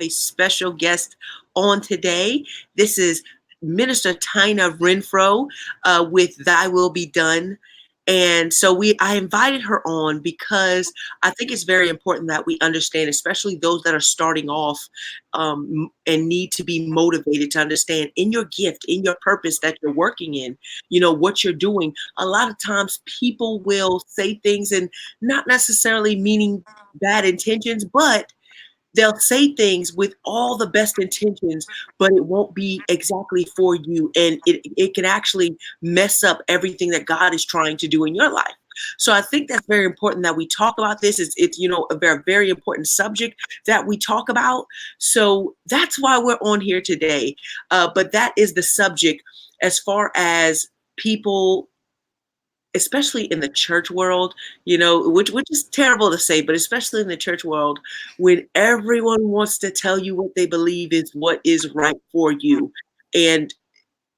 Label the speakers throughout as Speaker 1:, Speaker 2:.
Speaker 1: a special guest on today. This is Minister Tina Renfro with Thy Will Be Done. And so I invited her on because I think it's very important that we understand, especially those that are starting off and need to be motivated to understand in your gift, in your purpose that you're working in, what you're doing. A lot of times people will say things and not necessarily meaning bad intentions, but they'll say things with all the best intentions, but it won't be exactly for you. And it can actually mess up everything that God is trying to do in your life. So I think that's very important that we talk about this. It's a very, very important subject that we talk about. So that's why we're on here today. But that is the subject as far as people, especially in the church world, which is terrible to say, but especially in the church world, when everyone wants to tell you what they believe is what is right for you. And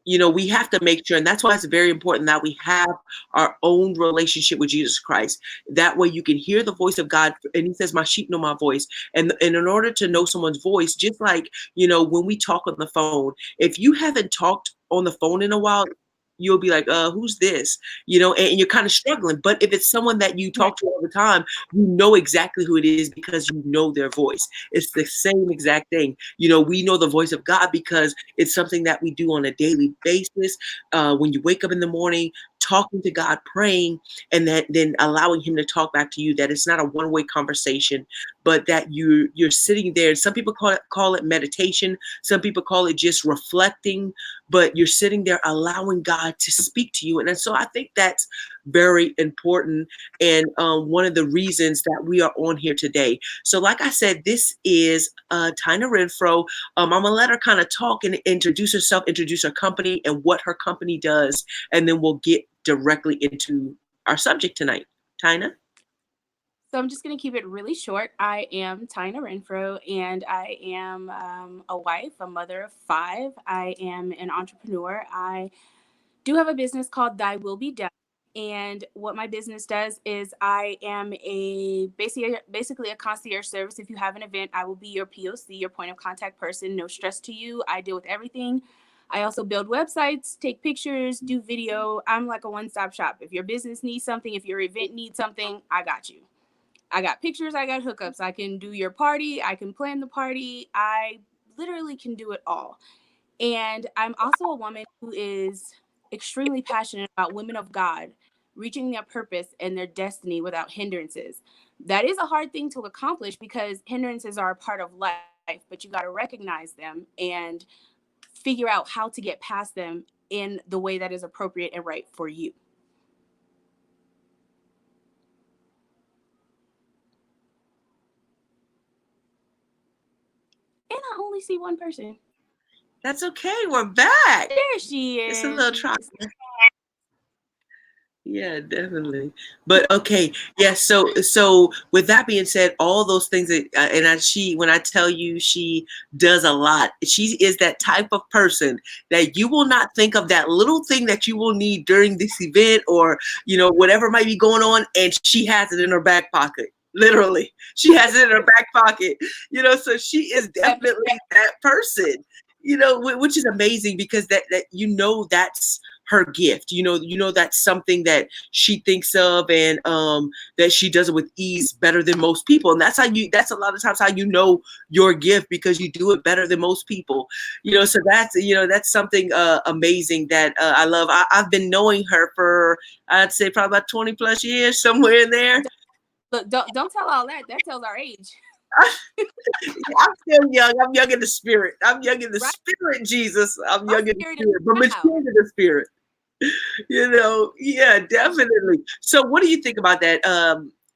Speaker 1: we have to make sure, and that's why it's very important that we have our own relationship with Jesus Christ. That way you can hear the voice of God. And he says, my sheep know my voice. And in order to know someone's voice, just like, when we talk on the phone, if you haven't talked on the phone in a while, you'll be like, who's this? And you're kind of struggling. But if it's someone that you talk to all the time, you know exactly who it is because you know their voice. It's the same exact thing. We know the voice of God because it's something that we do on a daily basis. When you wake up in the morning, talking to God, praying, and then allowing him to talk back to you, that it's not a one-way conversation, but that you're sitting there. Some people call it meditation. Some people call it just reflecting, but you're sitting there allowing God to speak to you. And so I think that's very important. And one of the reasons that we are on here today. So like I said, this is Tina Renfro. I'm going to let her kind of talk and introduce herself, introduce her company and what her company does. And then we'll get directly into our subject tonight. Tina?
Speaker 2: So I'm just going to keep it really short. I am Tina Renfro, and I am a wife, a mother of 5. I am an entrepreneur. I do have a business called Thy Will Be Done. And what my business does is I am basically a concierge service. If you have an event, I will be your POC, your point of contact person. No stress to you. I deal with everything. I also build websites, take pictures, do video. I'm like a one-stop shop. If your business needs something, if your event needs something, I got you. I got pictures, I got hookups. I can do your party. I can plan the party. I literally can do it all. And I'm also a woman who is extremely passionate about women of God reaching their purpose and their destiny without hindrances. That is a hard thing to accomplish because hindrances are a part of life, but you got to recognize them and figure out how to get past them in the way that is appropriate and right for you. And I only see one person.
Speaker 1: That's okay. We're back.
Speaker 2: There she
Speaker 1: It's a
Speaker 2: is.
Speaker 1: little try. Yeah, definitely. But okay, yeah. So with that being said, all those things that when I tell you she does a lot, she is that type of person that you will not think of that little thing that you will need during this event or whatever might be going on, and she has it in her back pocket. Literally, she has it in her back pocket. So she is definitely that person. Which is amazing because that that's her gift. That's something that she thinks of and that she does it with ease better than most people. And that's a lot of times how your gift, because you do it better than most people. So that's something amazing that I love. I've been knowing her for, I'd say, probably about 20 plus years, somewhere in there.
Speaker 2: Look, don't tell all that. That tells our age.
Speaker 1: I'm still young. I'm young in the spirit. I'm young in the
Speaker 2: Right?
Speaker 1: spirit, Jesus. I'm
Speaker 2: My
Speaker 1: young in the
Speaker 2: spirit is
Speaker 1: spirit, but mature
Speaker 2: proud.
Speaker 1: in the spirit. Yeah, definitely. So what do you think about that,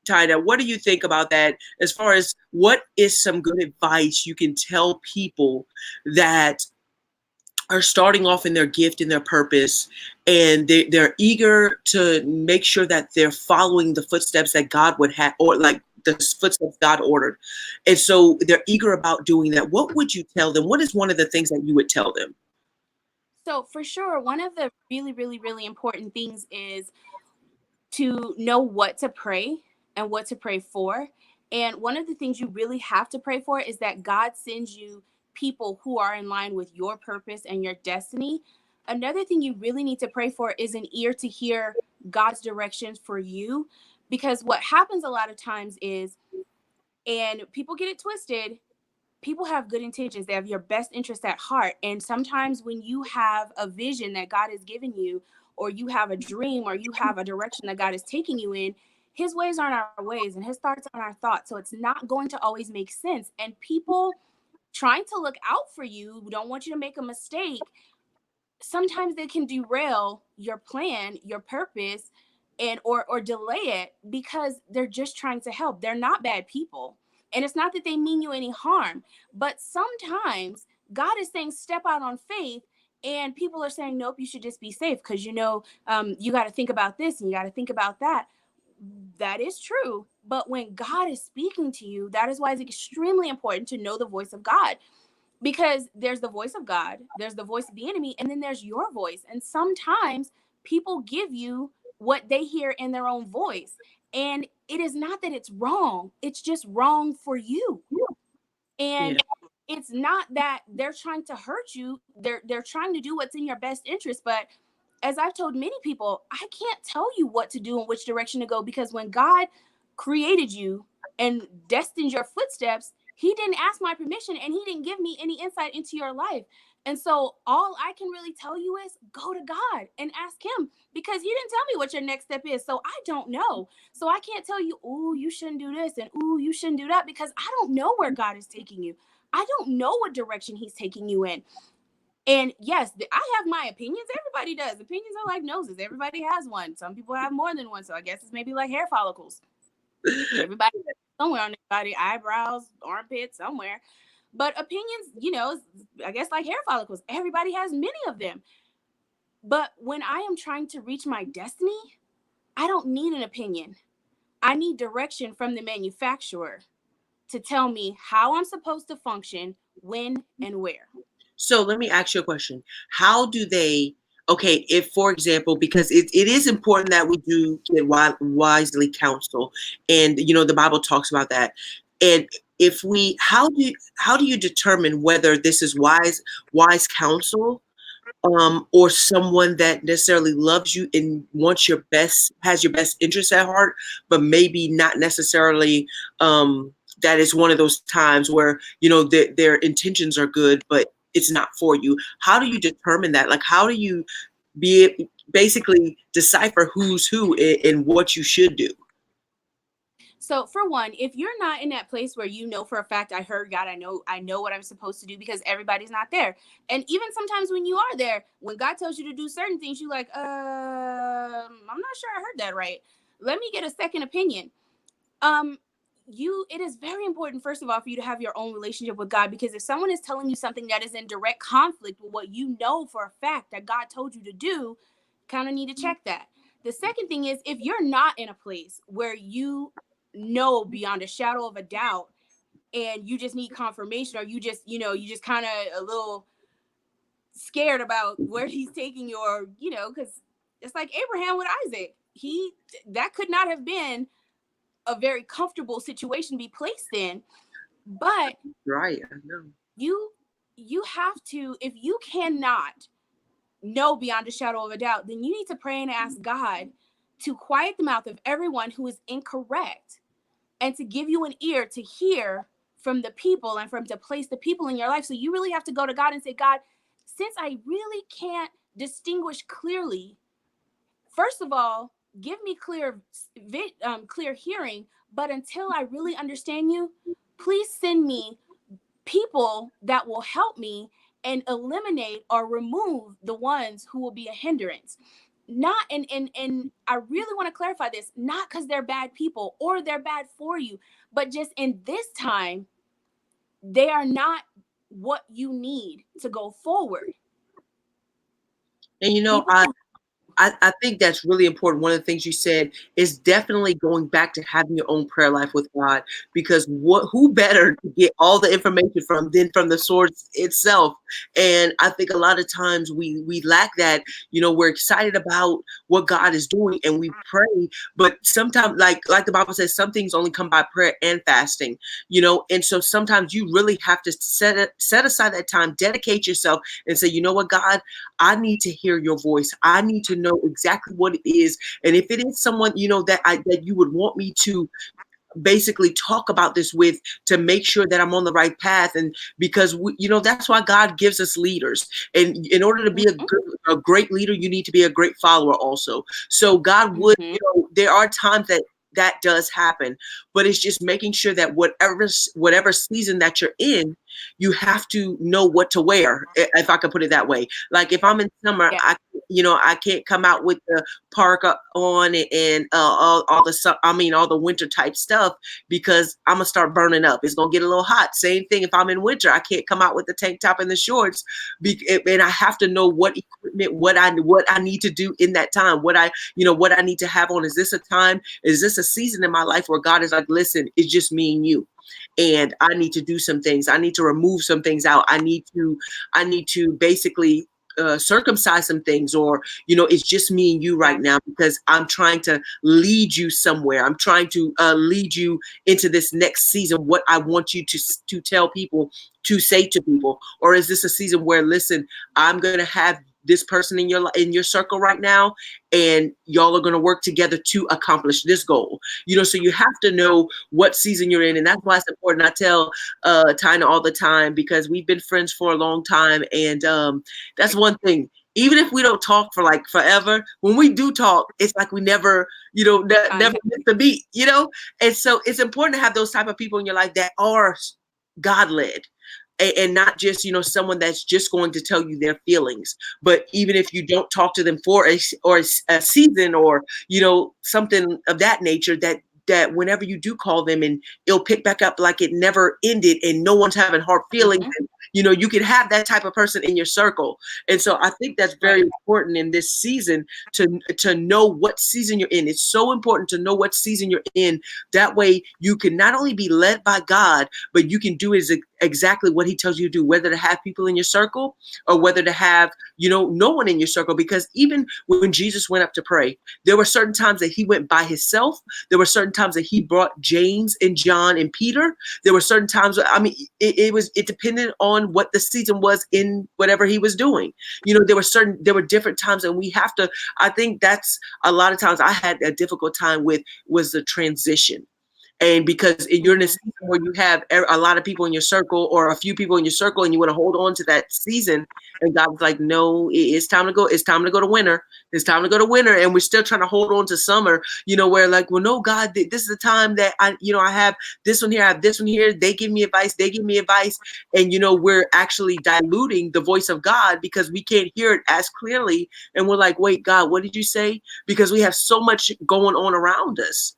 Speaker 1: Tina? What do you think about that as far as what is some good advice you can tell people that are starting off in their gift and their purpose, and they're eager to make sure that they're following the footsteps that God would have, or like the footsteps God ordered. And so they're eager about doing that. What would you tell them? What is one of the things that you would tell them?
Speaker 2: So for sure, one of the really, really, really important things is to know what to pray and what to pray for, And one of the things you really have to pray for is that God sends you people who are in line with your purpose and your destiny. Another thing you really need to pray for is an ear to hear God's directions for you. Because what happens a lot of times is, and people get it twisted, people have good intentions. They have your best interest at heart. And sometimes when you have a vision that God has given you, or you have a dream, or you have a direction that God is taking you in, his ways aren't our ways and his thoughts aren't our thoughts. So it's not going to always make sense. And people trying to look out for you, don't want you to make a mistake, sometimes they can derail your plan, your purpose, and or delay it because they're just trying to help. They're not bad people. And it's not that they mean you any harm, but sometimes God is saying step out on faith, and people are saying nope, you should just be safe because you got to think about this and you got to think about that. That is true, but when God is speaking to you, that is why it's extremely important to know the voice of God, because there's the voice of God, there's the voice of the enemy, and then there's your voice. And sometimes people give you what they hear in their own voice. And it is not that it's wrong, it's just wrong for you.
Speaker 1: Yeah.
Speaker 2: And it's not that they're trying to hurt you. They're trying to do what's in your best interest. But as I've told many people, I can't tell you what to do and which direction to go, because when God created you and destined your footsteps, he didn't ask my permission and he didn't give me any insight into your life. And so all I can really tell you is go to God and ask him, because he didn't tell me what your next step is. So I don't know. So I can't tell you, oh, you shouldn't do this and oh, you shouldn't do that, because I don't know where God is taking you. I don't know what direction he's taking you in. And yes, I have my opinions. Everybody does. Opinions are like noses. Everybody has one. Some people have more than one. So I guess it's maybe like hair follicles. Everybody somewhere on their body, eyebrows, armpits, somewhere. But opinions, I guess like hair follicles. Everybody has many of them. But when I am trying to reach my destiny, I don't need an opinion. I need direction from the manufacturer to tell me how I'm supposed to function, when, and where.
Speaker 1: So let me ask you a question. How do they, okay, if, for example, because it is important that we do get wisely counsel, and, the Bible talks about that. And if we, how do you determine whether this is wise counsel, or someone that necessarily loves you and wants your best, has your best interest at heart, but maybe not necessarily, that is one of those times where, their intentions are good, but it's not for you. How do you determine that? Like, how do you basically decipher who's who and what you should do?
Speaker 2: So for one, if you're not in that place where you know for a fact, I heard God, I know what I'm supposed to do, because everybody's not there. And even sometimes when you are there, when God tells you to do certain things, you're like, I'm not sure I heard that right. Let me get a second opinion. It is very important, first of all, for you to have your own relationship with God, because if someone is telling you something that is in direct conflict with what you know for a fact that God told you to do, kind of need to check that. The second thing is, if you're not in a place where you know beyond a shadow of a doubt and you just need confirmation, or you just kind of a little scared about where he's taking you, or because it's like Abraham with Isaac, that could not have been a very comfortable situation to be placed in. But
Speaker 1: Right. I know.
Speaker 2: you have to, if you cannot know beyond a shadow of a doubt, then you need to pray and ask God to quiet the mouth of everyone who is incorrect, and to give you an ear to hear from the people, and to place the people in your life. So you really have to go to God and say, God, since I really can't distinguish clearly, first of all, give me clear hearing. But until I really understand you, please send me people that will help me and eliminate or remove the ones who will be a hindrance. Not and I really want to clarify this, not because they're bad people or they're bad for you, but just in this time, they are not what you need to go forward.
Speaker 1: And
Speaker 2: People,
Speaker 1: I think that's really important. One of the things you said is definitely going back to having your own prayer life with God, because who better to get all the information from than from the source itself? And I think a lot of times we lack that. We're excited about what God is doing and we pray, but sometimes, like the Bible says, some things only come by prayer and fasting. And so sometimes you really have to set aside that time, dedicate yourself, and say, you know what, God, I need to hear your voice. I need to know exactly what it is. And if it is someone, that you would want me to basically talk about this with, to make sure that I'm on the right path. And because that's why God gives us leaders. And in order to be a great leader, you need to be a great follower also. So God would, there are times that does happen, but it's just making sure that whatever season that you're in, you have to know what to wear, if I could put it that way. Like if I'm in summer,
Speaker 2: Yeah.
Speaker 1: I can't come out with the parka on and all the winter type stuff, because I'm gonna start burning up. It's gonna get a little hot. Same thing if I'm in winter, I can't come out with the tank top and the shorts, and I have to know what equipment, what I need to do in that time, what I need to have on. Is this a time? Is this a season in my life where God is like, listen, it's just me and you, and I need to do some things. I need to remove some things out. I need to basically circumcise some things, or it's just me and you right now, because I'm trying to lead you somewhere. I'm trying to lead you into this next season, what I want you to tell people, to say to people. Or is this a season where, listen, I'm going to have this person in your circle right now, and y'all are going to work together to accomplish this goal. So you have to know what season you're in, and that's why it's important. I tell Tina all the time, because we've been friends for a long time, and that's one thing. Even if we don't talk for like forever, when we do talk, it's like we never never missed a beat. And so it's important to have those type of people in your life that are God led, and not just someone that's just going to tell you their feelings. But even if you don't talk to them for a season, or something of that nature, that whenever you do call them, and it'll pick back up like it never ended, and no one's having hard feelings. And, you can have that type of person in your circle. And so I think that's very important in this season, to know what season you're in. It's so important to know what season you're in. That way you can not only be led by God, but you can do exactly what he tells you to do, whether to have people in your circle, or whether to have, no one in your circle. Because even when Jesus went up to pray, there were certain times that he went by himself. There were certain times that he brought James and John and Peter. There were certain times, it depended on what the season was in whatever he was doing. There were different times, and I think that's a lot of times I had a difficult time with, was the transition. And because you're in a season where you have a lot of people in your circle, or a few people in your circle, and you want to hold on to that season, and God was like, no, it's time to go. It's time to go to winter. It's time to go to winter. And we're still trying to hold on to summer, where like, well, no, God, this is the time that I have this one here, I have this one here. They give me advice. And, we're actually diluting the voice of God, because we can't hear it as clearly. And we're like, wait, God, what did you say? Because we have so much going on around us.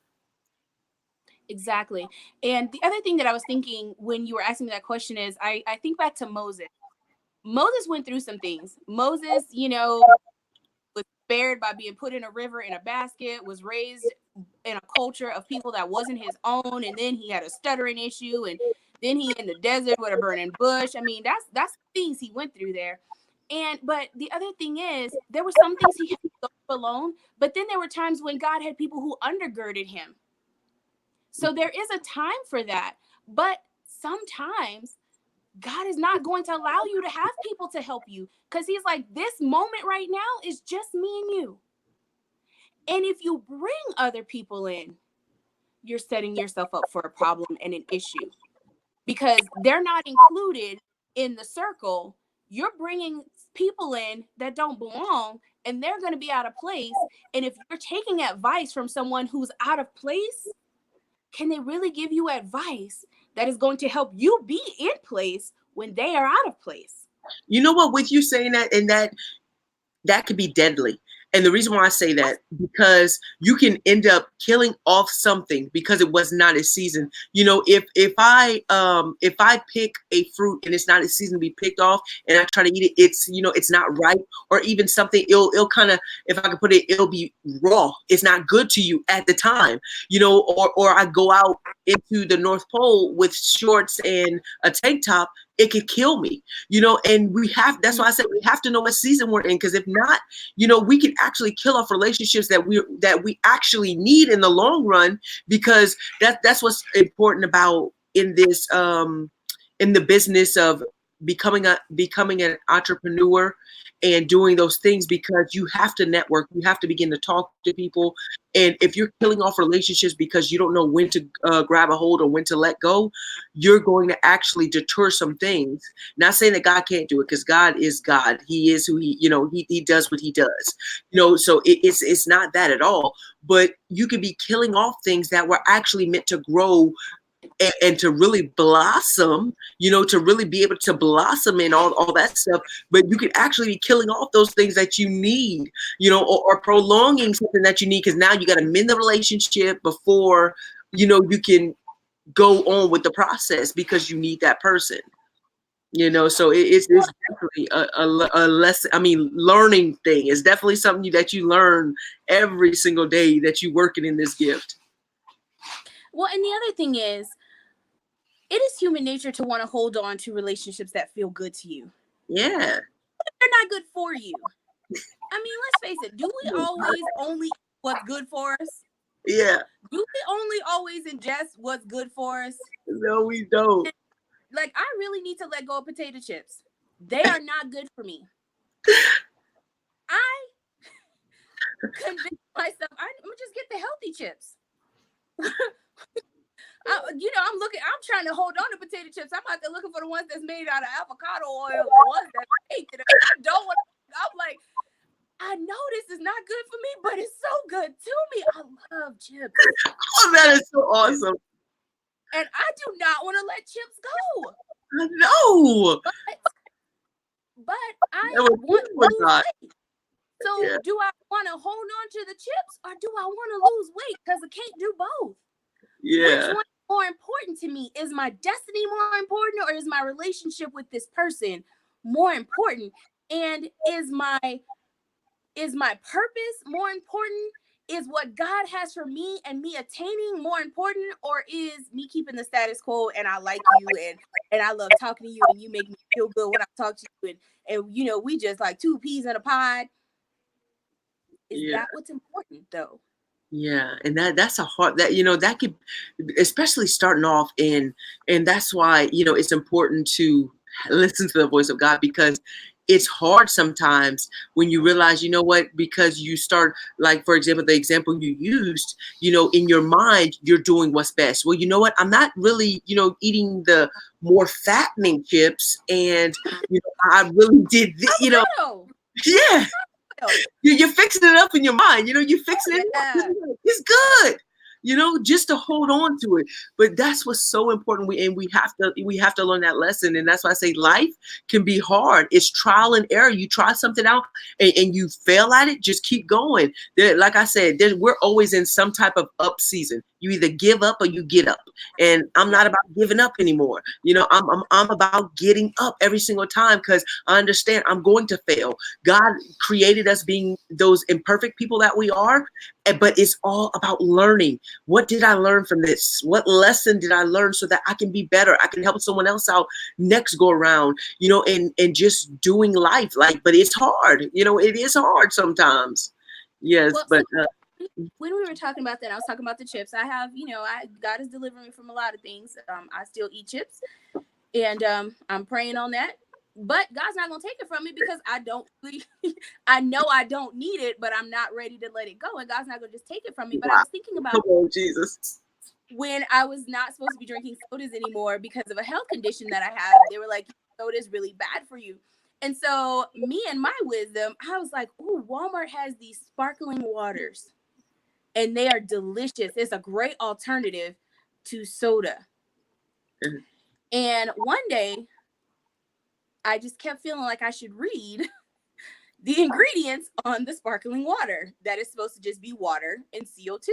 Speaker 2: Exactly. And the other thing that I was thinking when you were asking me that question is, I think back to Moses. Moses went through some things. Moses, was spared by being put in a river in a basket, was raised in a culture of people that wasn't his own. And then he had a stuttering issue. And then he in the desert with a burning bush. I mean, that's things he went through there. But the other thing is, there were some things he had to go alone. But then there were times when God had people who undergirded him. So there is a time for that. But sometimes God is not going to allow you to have people to help you, because he's like, this moment right now is just me and you. And if you bring other people in, you're setting yourself up for a problem and an issue, because they're not included in the circle. You're bringing people in that don't belong, and they're going to be out of place. And if you're taking advice from someone who's out of place, can they really give you advice that is going to help you be in place when they are out of place?
Speaker 1: You know what, with you saying that, and that could be deadly. And the reason why I say that, because you can end up killing off something because it was not its season. You know, if I pick a fruit and it's not its season to be picked off, and I try to eat it, it's, you know, it's not ripe, or even something, it'll kind of, if I can put it, it'll be raw. It's not good to you at the time, you know. Or I go out into the North Pole with shorts and a tank top, it could kill me, you know. And that's why I said we have to know what season we're in, because if not, you know, we can actually kill off relationships that we actually need in the long run, because that's what's important about in this in the business of becoming an entrepreneur and doing those things, because you have to network, you have to begin to talk to people. And if you're killing off relationships because you don't know when to grab a hold or when to let go, you're going to actually deter some things. Not saying that God can't do it, because God is God. He is who he, you know, he does what he does, you know. So it's not that at all. But you could be killing off things that were actually meant to grow and to really blossom, you know, to really be able to blossom and all that stuff. But you could actually be killing off those things that you need, you know, or prolonging something that you need, because now you got to mend the relationship before, you know, you can go on with the process, because you need that person, you know. So it's definitely a lesson. I mean, learning thing is definitely something that you learn every single day that you working in this gift.
Speaker 2: Well, and the other thing is, it is human nature to want to hold on to relationships that feel good to you.
Speaker 1: Yeah.
Speaker 2: They're not good for you. I mean, let's face it. Do we always only eat what's good for us?
Speaker 1: Yeah.
Speaker 2: Do we only always ingest what's good for us?
Speaker 1: No, we don't.
Speaker 2: Like, I really need to let go of potato chips. They are not good for me. I convinced myself I'm gonna just get the healthy chips. I'm trying to hold on to potato chips. I'm out there looking for the ones that's made out of avocado oil, the ones that I don't want. I'm like, I know this is not good for me, but it's so good to me. I love chips.
Speaker 1: Oh, that is so awesome.
Speaker 2: And I do not want to let chips go.
Speaker 1: I know.
Speaker 2: But I want to lose weight. So
Speaker 1: Yeah.
Speaker 2: do I want to hold on to the chips, or do I want to lose weight? Because I can't do both.
Speaker 1: Yeah.
Speaker 2: Which one is more important to me? Is my destiny more important, or is my relationship with this person more important? And is my purpose more important? Is what God has for me and me attaining more important, or is me keeping the status quo, and I like you and I love talking to you and you make me feel good when I talk to you, and you know, we just like two peas in a pod? Is that what's important though?
Speaker 1: Yeah, and that's a hard, that, you know, that could, especially starting off and that's why, you know, it's important to listen to the voice of God, because it's hard sometimes when you realize, you know what, because you start, like, for example, the example you used, you know, in your mind, you're doing what's best. Well, you know what, I'm not really, you know, eating the more fattening chips, and, you know, I really did, you know, yeah. You're fixing it up in your mind, you know, you're fixing it up. It's good, you know, just to hold on to it. But that's what's so important. We have to learn that lesson. And that's why I say life can be hard. It's trial and error. You try something out and you fail at it, just keep going. Like I said, we're always in some type of up season. You either give up or you get up. And I'm not about giving up anymore. You know, I'm about getting up every single time, because I understand I'm going to fail. God created us being those imperfect people that we are, but it's all about learning. What did I learn from this? What lesson did I learn so that I can be better? I can help someone else out next go around, you know, and just doing life. Like, but it's hard, you know, it is hard sometimes. Yes,
Speaker 2: well,
Speaker 1: but
Speaker 2: when we were talking about that, I was talking about the chips. I have, you know, God is delivering me from a lot of things. I still eat chips, and I'm praying on that. But God's not gonna take it from me, because I don't really, I know I don't need it, but I'm not ready to let it go. And God's not gonna just take it from me. But I was thinking about,
Speaker 1: Jesus,
Speaker 2: when I was not supposed to be drinking sodas anymore because of a health condition that I have. They were like, soda is really bad for you. And so me and my wisdom, I was like, oh, Walmart has these sparkling waters and they are delicious. It's a great alternative to soda. And one day I just kept feeling like I should read the ingredients on the sparkling water that is supposed to just be water and CO2.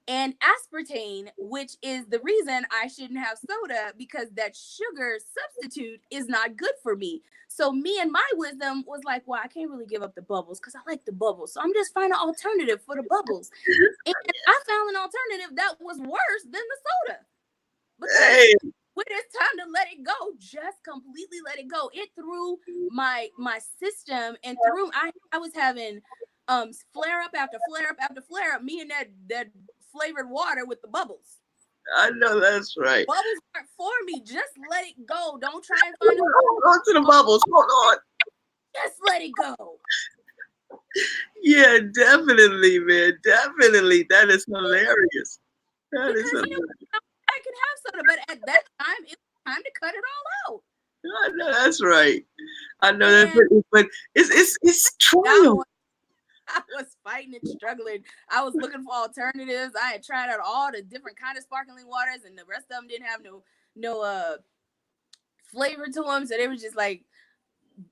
Speaker 2: And aspartame, which is the reason I shouldn't have soda, because that sugar substitute is not good for me. So me and my wisdom was like, well, I can't really give up the bubbles because I like the bubbles. So I'm just finding an alternative for the bubbles. And I found an alternative that was worse than the soda. Because
Speaker 1: Hey,
Speaker 2: when it's time to let it go, just completely let it go. It threw my system and through I was having flare up after flare up after flare up. Me and that flavored water with the bubbles.
Speaker 1: I know that's right.
Speaker 2: Bubbles aren't for me. Just let it go. Don't try and find them.
Speaker 1: Hold on to the bubbles. Hold on.
Speaker 2: Just let it go.
Speaker 1: Yeah, definitely, man. Definitely. That is hilarious. That is
Speaker 2: Because
Speaker 1: hilarious.
Speaker 2: I can have soda, but at that time it was time to cut it all out.
Speaker 1: I know that's right. I know that,
Speaker 2: And
Speaker 1: but it's
Speaker 2: I
Speaker 1: true.
Speaker 2: was, I was fighting and struggling. I was looking for alternatives. I had tried out all the different kind of sparkling waters, and the rest of them didn't have no flavor to them. So they were just like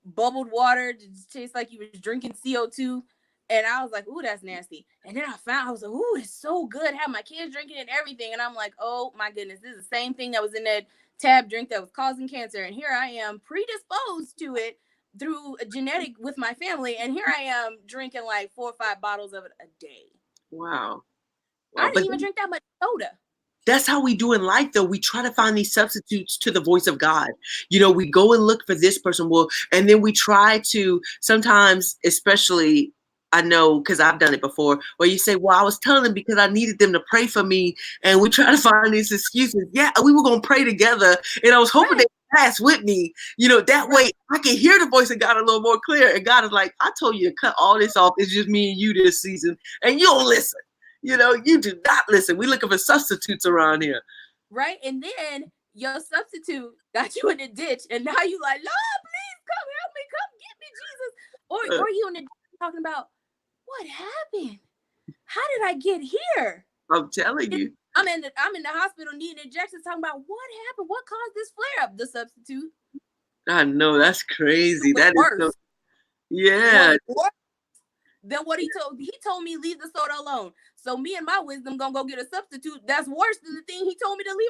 Speaker 2: bubbled water. It just tastes like you was drinking CO2. And I was like, ooh, that's nasty. And then I was like, ooh, it's so good. Have my kids drinking it and everything. And I'm like, oh my goodness, this is the same thing that was in that tab drink that was causing cancer. And here I am predisposed to it through a genetic with my family. And here I am drinking like 4 or 5 bottles of it a day.
Speaker 1: Wow.
Speaker 2: I
Speaker 1: Wow.
Speaker 2: didn't
Speaker 1: But
Speaker 2: even drink that much soda.
Speaker 1: that's how we do in life, though. We try to find these substitutes to the voice of God. You know, we go and look for this person. Well, and then we try to sometimes, especially, I know because I've done it before, where you say, well, I was telling them because I needed them to pray for me. And we try to find these excuses. Yeah, we were going to pray together. And I was hoping
Speaker 2: Right.
Speaker 1: they pass with me. You know, that way I can hear the voice of God a little more clear. And God is like, I told you to cut all this off. It's just me and you this season. And you don't listen. You know, you do not listen. We're looking for substitutes around here.
Speaker 2: Right. And then your substitute got you in the ditch. And now you like, Lord, please come help me. Come get me, Jesus. Or you in the ditch talking about, what happened? How did I get here?
Speaker 1: I'm telling you.
Speaker 2: I'm in the hospital needing injections, talking about what happened, what caused this flare up. The substitute
Speaker 1: I know that's crazy.
Speaker 2: was
Speaker 1: That is so,
Speaker 2: worse.
Speaker 1: yeah.
Speaker 2: Was worse than what he told me leave the soda alone. So me and my wisdom gonna go get a substitute that's worse than the thing he told me to leave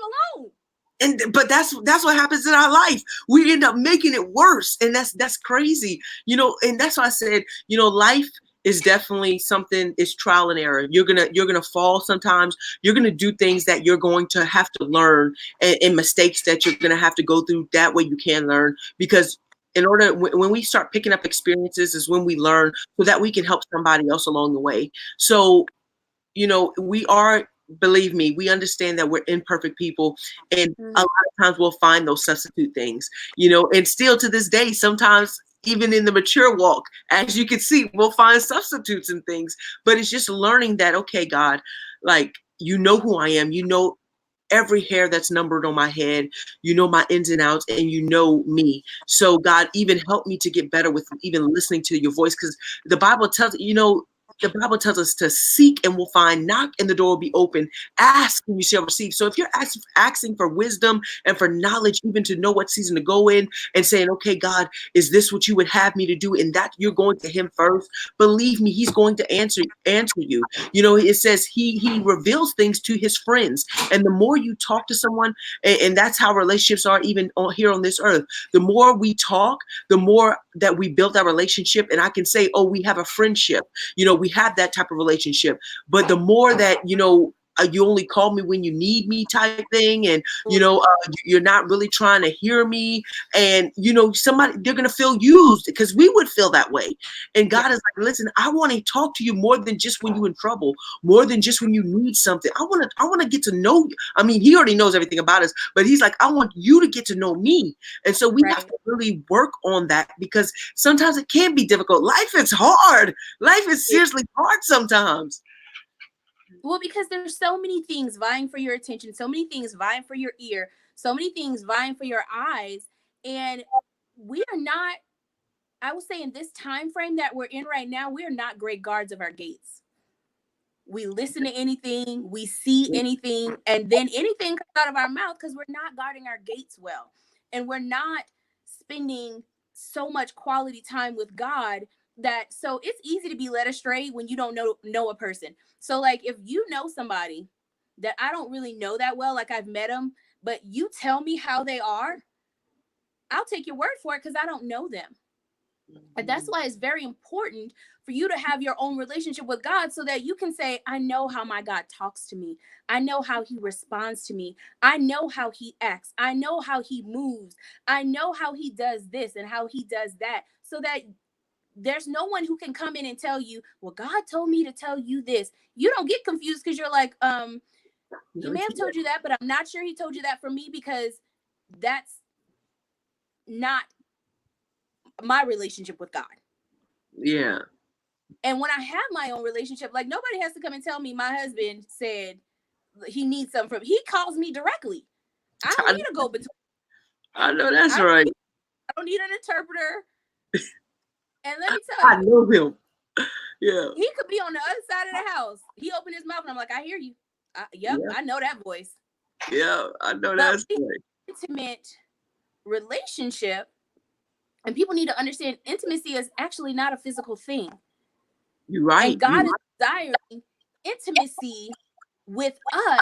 Speaker 2: alone.
Speaker 1: But that's what happens in our life. We end up making it worse, and that's crazy. You know, and that's why I said, you know, life is definitely something. It's trial and error. You're gonna fall sometimes. You're gonna do things that you're going to have to learn, and mistakes that you're gonna have to go through. That way, you can learn because. In order, when we start picking up experiences, is when we learn, so that we can help somebody else along the way. So, you know, believe me, we understand that we're imperfect people, and a lot of times we'll find those substitute things, you know, and still to this day, sometimes even in the mature walk, as you can see, we'll find substitutes and things. But it's just learning that, okay, God, like, you know who I am, you know every hair that's numbered on my head, you know my ins and outs, and you know me. So God, even help me to get better with even listening to your voice, because the Bible tells, you know, the Bible tells us to seek and we'll find, knock and the door will be open, ask and you shall receive. So if you're asking for wisdom and for knowledge, even to know what season to go in, and saying, okay, God, is this what you would have me to do? And that you're going to him first, believe me, he's going to answer you. You know, it says he reveals things to his friends. And the more you talk to someone, and that's how relationships are even here on this earth, the more we talk, the more that we build that relationship. And I can say, oh, we have a friendship, you know, we have that type of relationship. But the more that, you know, you only call me when you need me type thing, and you know, you're not really trying to hear me, and you know, somebody, they're gonna feel used, because we would feel that way. And God is like, listen, I want to talk to you more than just when you're in trouble, more than just when you need something. I want to get to know you. I mean, he already knows everything about us, but he's like, I want you to get to know me. And so we have to really work on that, because sometimes it can be difficult. Life is hard. Life is seriously hard sometimes.
Speaker 2: Well, because there's so many things vying for your attention, so many things vying for your ear, so many things vying for your eyes, and we are not, I will say, in this time frame that we're in right now, we are not great guards of our gates. We listen to anything, we see anything, and then anything comes out of our mouth because we're not guarding our gates well, and we're not spending so much quality time with God that so it's easy to be led astray when you don't know a person. So like if you know somebody that I don't really know that well, like I've met them, but you tell me how they are, I'll take your word for it because I don't know them. And that's why it's very important for you to have your own relationship with God so that you can say, I know how my God talks to me. I know how he responds to me. I know how he acts. I know how he moves. I know how he does this and how he does that. So that there's no one who can come in and tell you, well, God told me to tell you this. You don't get confused because you're like, he may have told you that, but I'm not sure he told you that for me because that's not my relationship with God.
Speaker 1: Yeah.
Speaker 2: And when I have my own relationship, like nobody has to come and tell me my husband said he needs something from. He calls me directly. I don't need to go between.
Speaker 1: I know that's right.
Speaker 2: I don't need an interpreter. And let me tell you,
Speaker 1: I know him. Yeah.
Speaker 2: he could be on the other side of the house. He opened his mouth and I'm like, I hear you. Yep,
Speaker 1: Yeah.
Speaker 2: I know that voice.
Speaker 1: Yeah, I know
Speaker 2: But
Speaker 1: that's right.
Speaker 2: intimate relationship, and people need to understand intimacy is actually not a physical thing.
Speaker 1: You're right.
Speaker 2: And God is desiring intimacy with us,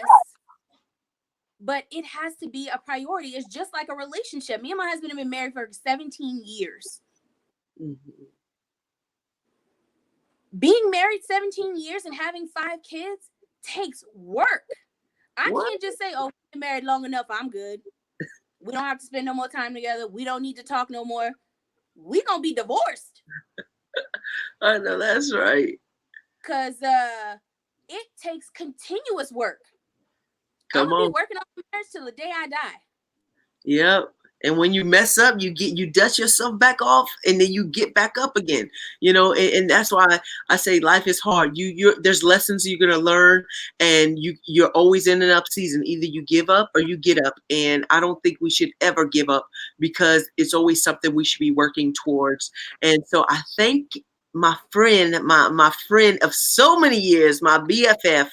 Speaker 2: but it has to be a priority. It's just like a relationship. Me and my husband have been married for 17 years.
Speaker 1: Mm-hmm.
Speaker 2: Being married 17 years and having 5 kids takes work. I can't just say, oh, we've been married long enough, I'm good. We don't have to spend no more time together. We don't need to talk no more. We're going to be divorced.
Speaker 1: I know that's right.
Speaker 2: Because it takes continuous work. I'm going to be working on marriage till the day I die.
Speaker 1: Yep. And when you mess up, you dust yourself back off, and then you get back up again. And that's why I say life is hard. There's lessons you're gonna learn, and you're always in and up season. Either you give up or you get up. And I don't think we should ever give up because it's always something we should be working towards. And so I thank my friend, my friend of so many years, my BFF.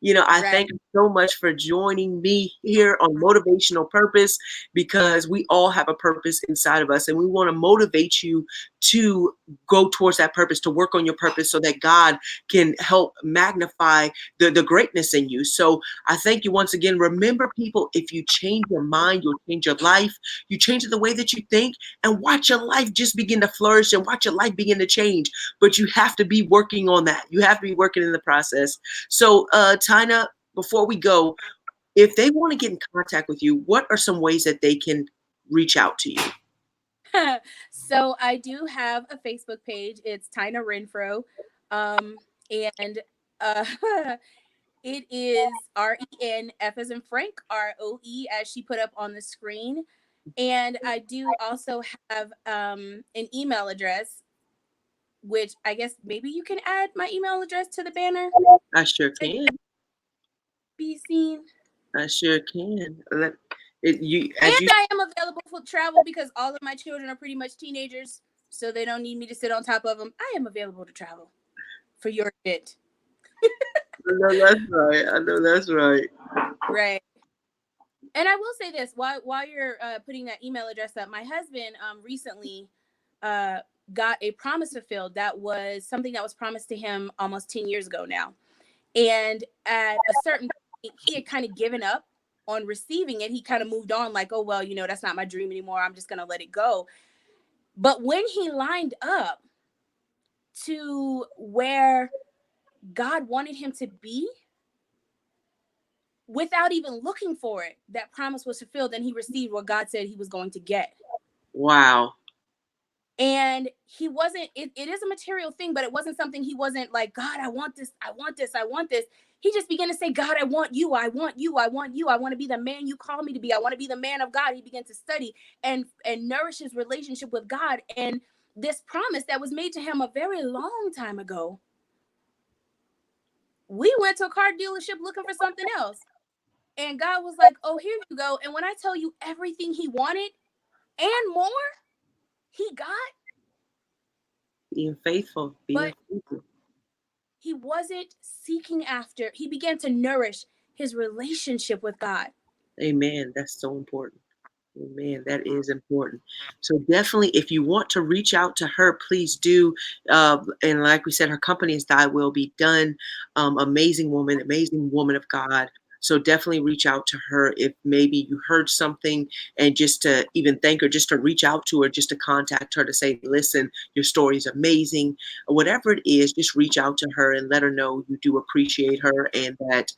Speaker 1: I thank you so much for joining me here on Motivational Purpose, because we all have a purpose inside of us, and we want to motivate you to go towards that purpose, to work on your purpose so that God can help magnify the greatness in you. So I thank you once again. Remember, people, if you change your mind, you'll change your life. You change it the way that you think, and watch your life just begin to flourish and watch your life begin to change. But you have to be working on that. You have to be working in the process. So, Tina, before we go, if they want to get in contact with you, what are some ways that they can reach out to you?
Speaker 2: So I do have a Facebook page. It's Tina Renfro. And it is RENF as in Frank, ROE, as she put up on the screen. And I do also have an email address, which I guess maybe you can add my email address to the banner.
Speaker 1: I sure can.
Speaker 2: Be seen.
Speaker 1: I sure can.
Speaker 2: I am available for travel because all of my children are pretty much teenagers, so they don't need me to sit on top of them. I am available to travel for your event.
Speaker 1: I know that's right. I know that's right.
Speaker 2: Right. And I will say this while you're putting that email address up, my husband recently got a promise fulfilled. That was something that was promised to him almost 10 years ago now. And at a certain point, he had kind of given up on receiving it. He kind of moved on like, oh, well, that's not my dream anymore. I'm just going to let it go. But when he lined up to where God wanted him to be, without even looking for it, that promise was fulfilled and he received what God said he was going to get.
Speaker 1: Wow.
Speaker 2: And he wasn't, it is a material thing, but it wasn't something he wasn't like, God, I want this, I want this, I want this. He just began to say, God, I want you, I want you, I want you. I want to be the man you call me to be. I want to be the man of God. He began to study and nourish his relationship with God. And this promise that was made to him a very long time ago, we went to a car dealership looking for something else. And God was like, oh, here you go. And when I tell you everything he wanted and more, he got.
Speaker 1: Being faithful. Being faithful.
Speaker 2: He wasn't seeking after. He began to nourish his relationship with God.
Speaker 1: Amen. That's so important. Man, that is important. So definitely, if you want to reach out to her, please do. And like we said, her company is Thy Will Be Done. Amazing woman of God. So definitely reach out to her if maybe you heard something, and just to even thank her, just to reach out to her, just to contact her to say, listen, your story is amazing. Or whatever it is, just reach out to her and let her know you do appreciate her, and that,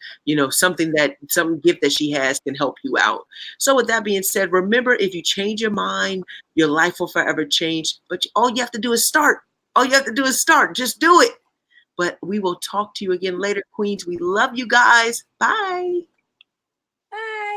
Speaker 1: some gift that she has can help you out. So with that being said, remember, if you change your mind, your life will forever change. But all you have to do is start. All you have to do is start. Just do it. But we will talk to you again later, Queens. We love you guys. Bye.
Speaker 2: Bye.